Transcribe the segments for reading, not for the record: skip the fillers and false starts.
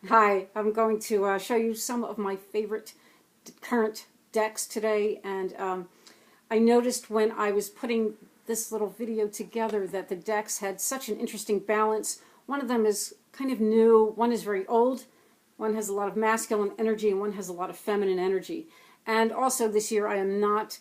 Hi, I'm going to show you some of my favorite current decks today, and I noticed when I was putting this little video together that the decks had such an interesting balance. One of them is kind of new, one is very old, one has a lot of masculine energy, and one has a lot of feminine energy. And also this year I am not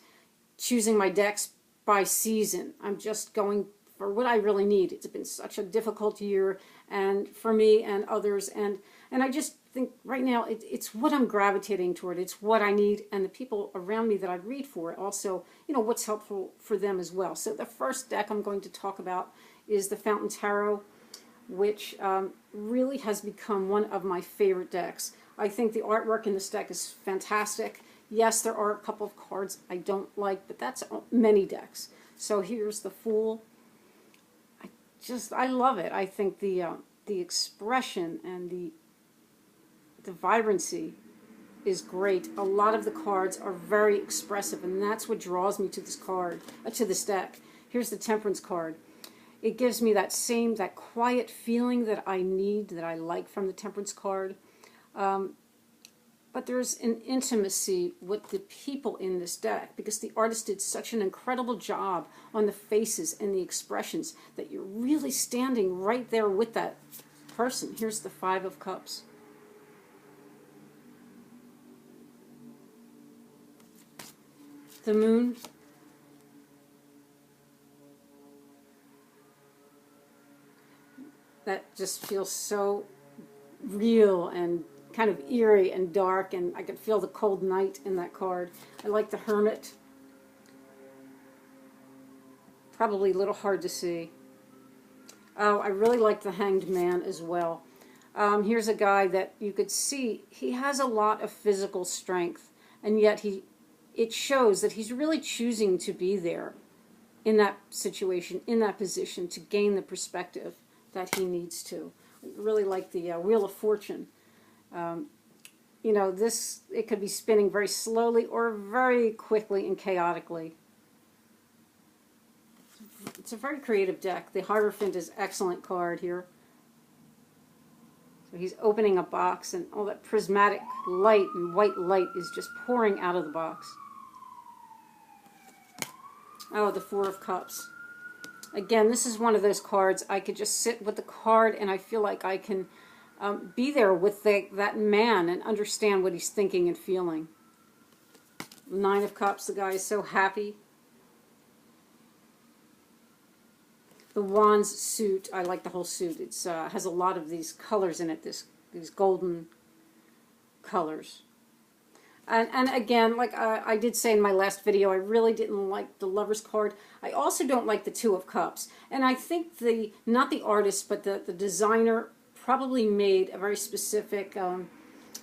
choosing my decks by season. I'm just going for what I really need. It's been such a difficult year, and for me and others, and I just think right now it's what I'm gravitating toward. It's what I need, and the people around me that I read for also, what's helpful for them as well. So the first deck I'm going to talk about is the Fountain Tarot, which really has become one of my favorite decks. I think the artwork in this deck is fantastic. Yes, there are a couple of cards I don't like, but that's many decks. So here's the Fool. I love it. I think the expression and the vibrancy is great. A lot of the cards are very expressive, and that's what draws me to this card, to this deck. Here's the Temperance card. It gives me that quiet feeling that I need, that I like from the Temperance card. But there's an intimacy with the people in this deck, because the artist did such an incredible job on the faces and the expressions that you're really standing right there with that person. Here's the Five of Cups. The Moon. That just feels so real and kind of eerie and dark, and I could feel the cold night in that card. I like the Hermit. Probably a little hard to see. Oh, I really like the Hanged Man as well. Here's a guy that you could see, he has a lot of physical strength, and yet it shows that he's really choosing to be there in that situation, in that position, to gain the perspective that he needs to. I really like the Wheel of Fortune. It could be spinning very slowly or very quickly and chaotically. It's a very creative deck. The Hierophant is an excellent card here. So he's opening a box, and all that prismatic light and white light is just pouring out of the box. Oh, the Four of Cups. Again, this is one of those cards I could just sit with the card, and I feel like I can be there with that man and understand what he's thinking and feeling. Nine of Cups, the guy is so happy. The Wands suit, I like the whole suit. It has a lot of these colors in it, these golden colors. And again, like I did say in my last video, I really didn't like the Lover's card. I also don't like the Two of Cups. And I think not the artist, but the designer probably made a very specific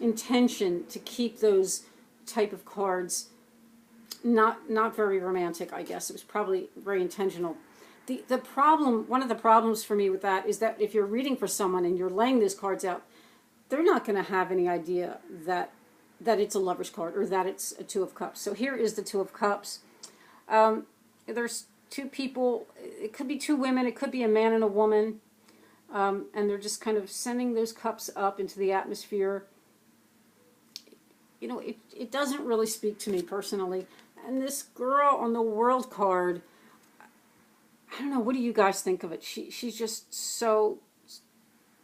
intention to keep those type of cards not very romantic, I guess. It was probably very intentional. The problem, one of the problems for me with that is that if you're reading for someone and you're laying these cards out, they're not going to have any idea that it's a Lover's card or that it's a Two of Cups. So here is the Two of Cups. There's two people. It could be two women. It could be a man and a woman. And they're just kind of sending those cups up into the atmosphere. It doesn't really speak to me personally. And this girl on the World card, I don't know, what do you guys think of it? She's just so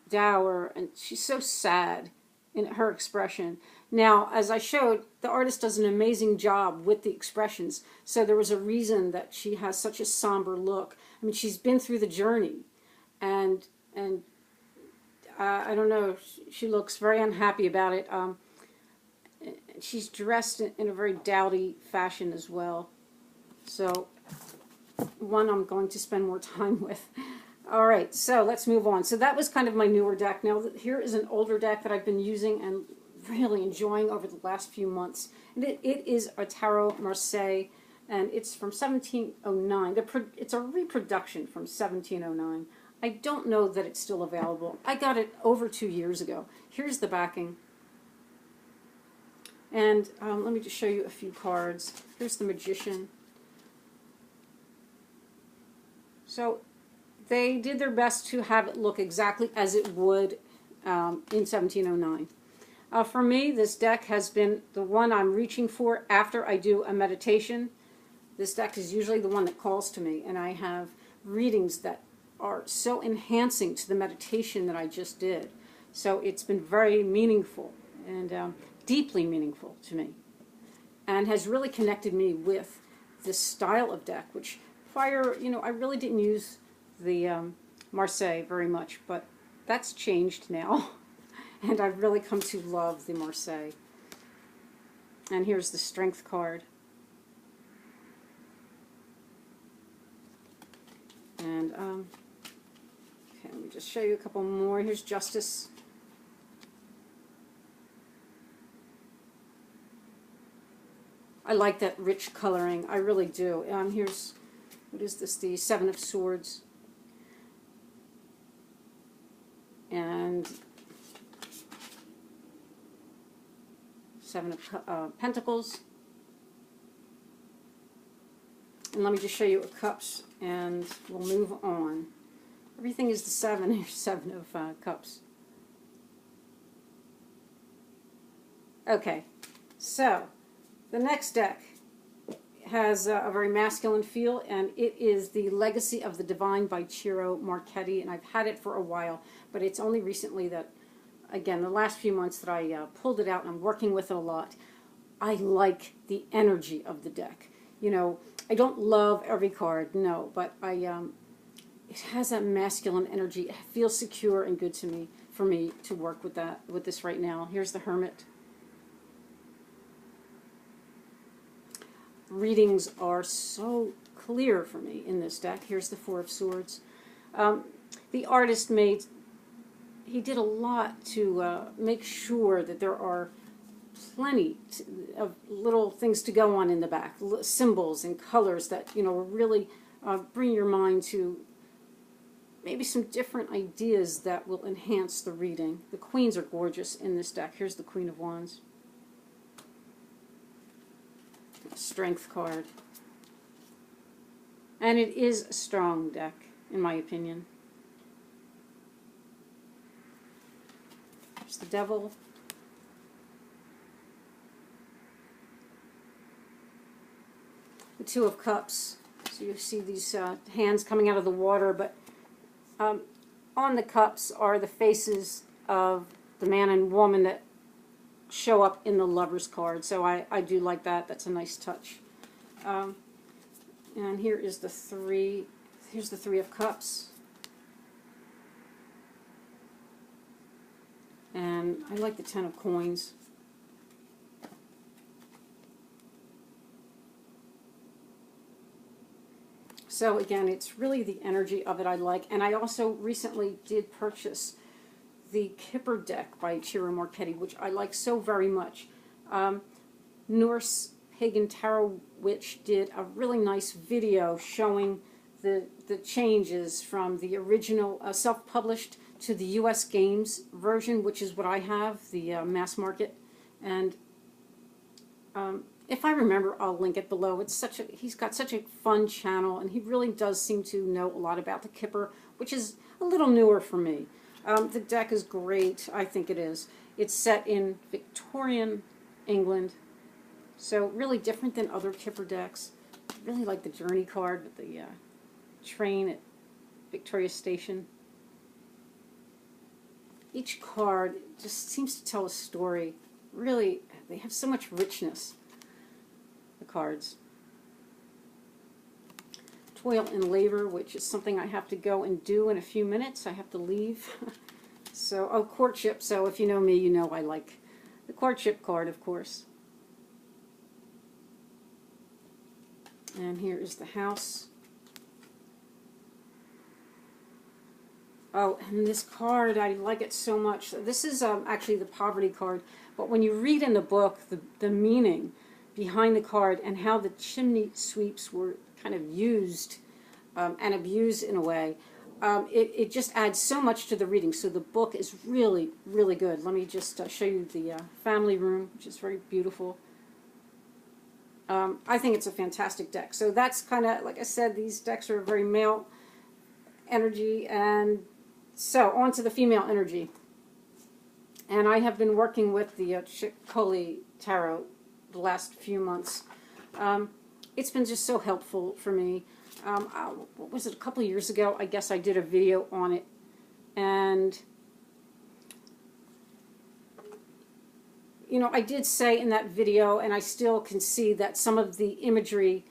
dour, and she's so sad in her expression. Now, as I showed, the artist does an amazing job with the expressions, so there was a reason that she has such a somber look. I mean, she's been through the journey, and I don't know, she looks very unhappy about it. She's dressed in a very dowdy fashion as well. So, one I'm going to spend more time with. All right, so let's move on. So that was kind of my newer deck. Now, here is an older deck that I've been using and really enjoying over the last few months. And it is a Tarot Marseille, and it's from 1709. It's a reproduction from 1709. I don't know that it's still available. I got it over 2 years ago. Here's the backing. And let me just show you a few cards. Here's the Magician. So they did their best to have it look exactly as it would in 1709. For me, this deck has been the one I'm reaching for after I do a meditation. This deck is usually the one that calls to me, and I have readings that are so enhancing to the meditation that I just did. So it's been very meaningful and deeply meaningful to me, and has really connected me with this style of deck, which prior, I really didn't use the Marseille very much, but that's changed now. And I've really come to love the Marseille. And here's the Strength card. And, okay, let me just show you a couple more. Here's Justice. I like that rich coloring. I really do. Here's, what is this? The Seven of Swords. And Seven of Pentacles. And let me just show you a Cups, and we'll move on. Everything is the Seven. Here's Seven of Cups. Okay, so the next deck has a very masculine feel, and it is the Legacy of the Divine by Ciro Marchetti, and I've had it for a while, but it's only recently that, again, the last few months that I pulled it out, and I'm working with it a lot. I like the energy of the deck. I don't love every card, no, but it has that masculine energy. It feels secure and good to me, for me to work with this right now. Here's the Hermit. Readings are so clear for me in this deck. Here's the Four of Swords. The artist he did a lot to make sure that there are plenty of little things to go on in the back, symbols and colors that, really bring your mind to maybe some different ideas that will enhance the reading. The Queens are gorgeous in this deck. Here's the Queen of Wands. Strength card. And it is a strong deck, in my opinion. There's the Devil. The Two of Cups. So you see these hands coming out of the water, but on the cups are the faces of the man and woman that show up in the Lover's card. So I do like that. That's a nice touch. And here is the Three. Here's the Three of Cups. And I like the Ten of Coins. So again, it's really the energy of it I like. And I also recently did purchase the Kipper deck by Ciro Marchetti, which I like so very much. Norse Pagan Tarot Witch did a really nice video showing the changes from the original self-published to the U.S. Games version, which is what I have, the mass market. And if I remember, I'll link it below. He's got such a fun channel, and he really does seem to know a lot about the Kipper, which is a little newer for me. The deck is great. I think it is. It's set in Victorian England, so really different than other Kipper decks. I really like the Journey card with the train at Victoria Station. Each card just seems to tell a story. Really, they have so much richness, the cards. Toil and Labor, which is something I have to go and do in a few minutes. I have to leave. So, oh, Courtship. So if you know me, you know I like the Courtship card, of course. And here is the House. Oh, and this card, I like it so much. This is actually the Poverty card, but when you read in the book the meaning behind the card and how the chimney sweeps were kind of used and abused in a way, it just adds so much to the reading. So the book is really, really good. Let me just show you the family room, which is very beautiful. I think it's a fantastic deck. So that's kind of, like I said, these decks are very male energy. And so on to the female energy. And I have been working with the Ceccoli tarot the last few months. It's been just so helpful for me. What was it, a couple of years ago? I guess I did a video on it. And, you know, I did say in that video, and I still can see that some of the imagery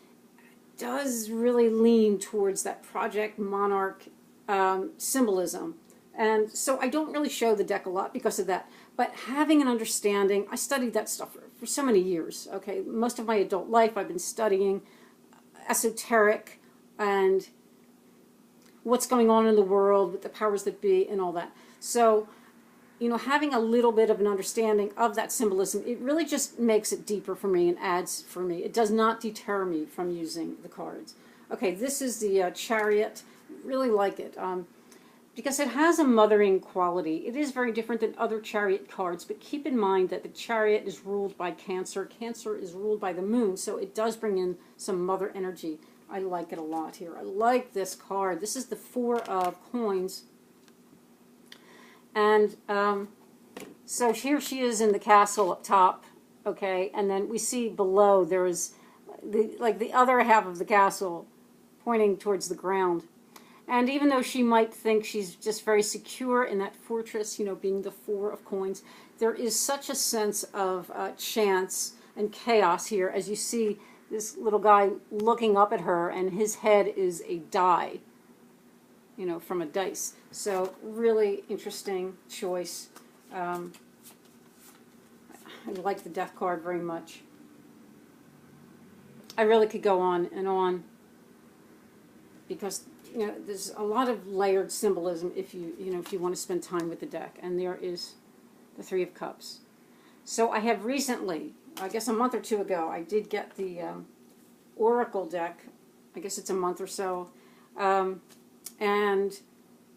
does really lean towards that Project Monarch symbolism. And so I don't really show the deck a lot because of that. But having an understanding, I studied that stuff for so many years, okay? Most of my adult life I've been studying esoteric and what's going on in the world with the powers that be and all that. So, you know, having a little bit of an understanding of that symbolism, it really just makes it deeper for me and adds for me. It does not deter me from using the cards. Okay, this is the Chariot. Really like it. Because it has a mothering quality. It is very different than other Chariot cards, but keep in mind that the Chariot is ruled by Cancer. Cancer is ruled by the moon, so it does bring in some mother energy. I like it a lot here. I like this card. This is the 4 of Coins. And so here she is in the castle up top, okay, and then we see below there is the other half of the castle pointing towards the ground. And even though she might think she's just very secure in that fortress, you know, being the 4 of Coins, there is such a sense of chance and chaos here as you see this little guy looking up at her, and his head is a die, you know, from a dice. So really interesting choice. I like the Death card very much. I really could go on and on because, you know, there's a lot of layered symbolism if you want to spend time with the deck. And there is the 3 of Cups. So I have recently, I guess a month or 2 ago, I did get the Oracle deck. I guess it's a month or so. And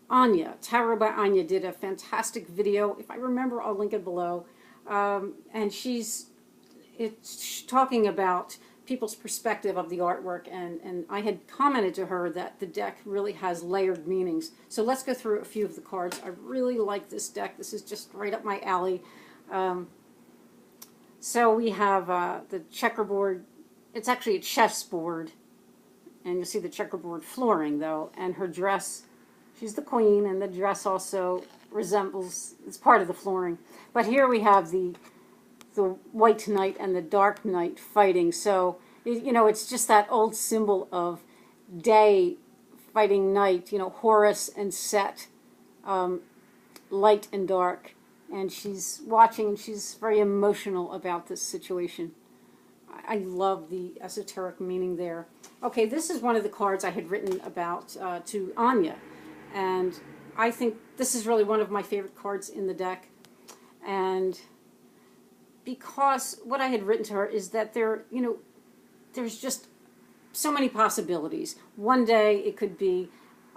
Anya Terra by Anya did a fantastic video. If I remember, I'll link it below. And it's talking about people's perspective of the artwork, and I had commented to her that the deck really has layered meanings. So let's go through a few of the cards. I really like this deck. This is just right up my alley. So we have the checkerboard. It's actually a chessboard, and you'll see the checkerboard flooring, though, and her dress. She's the queen, and the dress also resembles, it's part of the flooring. But here we have the white knight and the dark knight fighting. So, you know, it's just that old symbol of day fighting night, you know, Horus and Set, light and dark. And she's watching, and she's very emotional about this situation. I love the esoteric meaning there. Okay, this is one of the cards I had written about to Anya. And I think this is really one of my favorite cards in the deck. And because what I had written to her is that there's just so many possibilities. One day it could be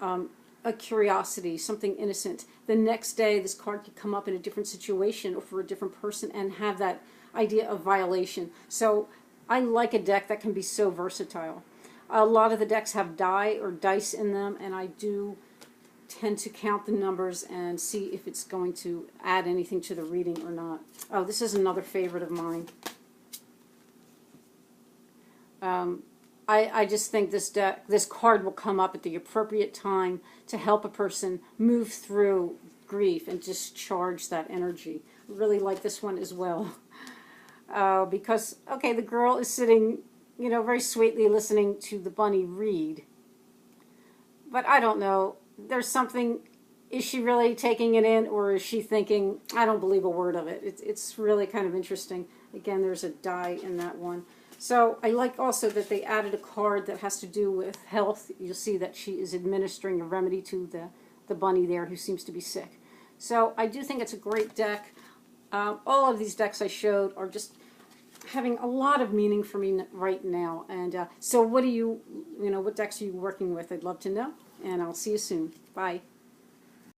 a curiosity, something innocent. The next day this card could come up in a different situation or for a different person and have that idea of violation. So I like a deck that can be so versatile. A lot of the decks have die or dice in them, and I do tend to count the numbers and see if it's going to add anything to the reading or not. Oh, this is another favorite of mine. I just think this card will come up at the appropriate time to help a person move through grief and discharge that energy. Really like this one as well. Because, okay, the girl is sitting, you know, very sweetly listening to the bunny read. But I don't know. There's something, is she really taking it in, or is she thinking, I don't believe a word of it? It's really kind of interesting. Again, there's a die in that one. So I like also that they added a card that has to do with health. You'll see that she is administering a remedy to the bunny there who seems to be sick. So I do think it's a great deck. All of these decks I showed are just having a lot of meaning for me right now. And so what decks are you working with? I'd love to know. And I'll see you soon. Bye.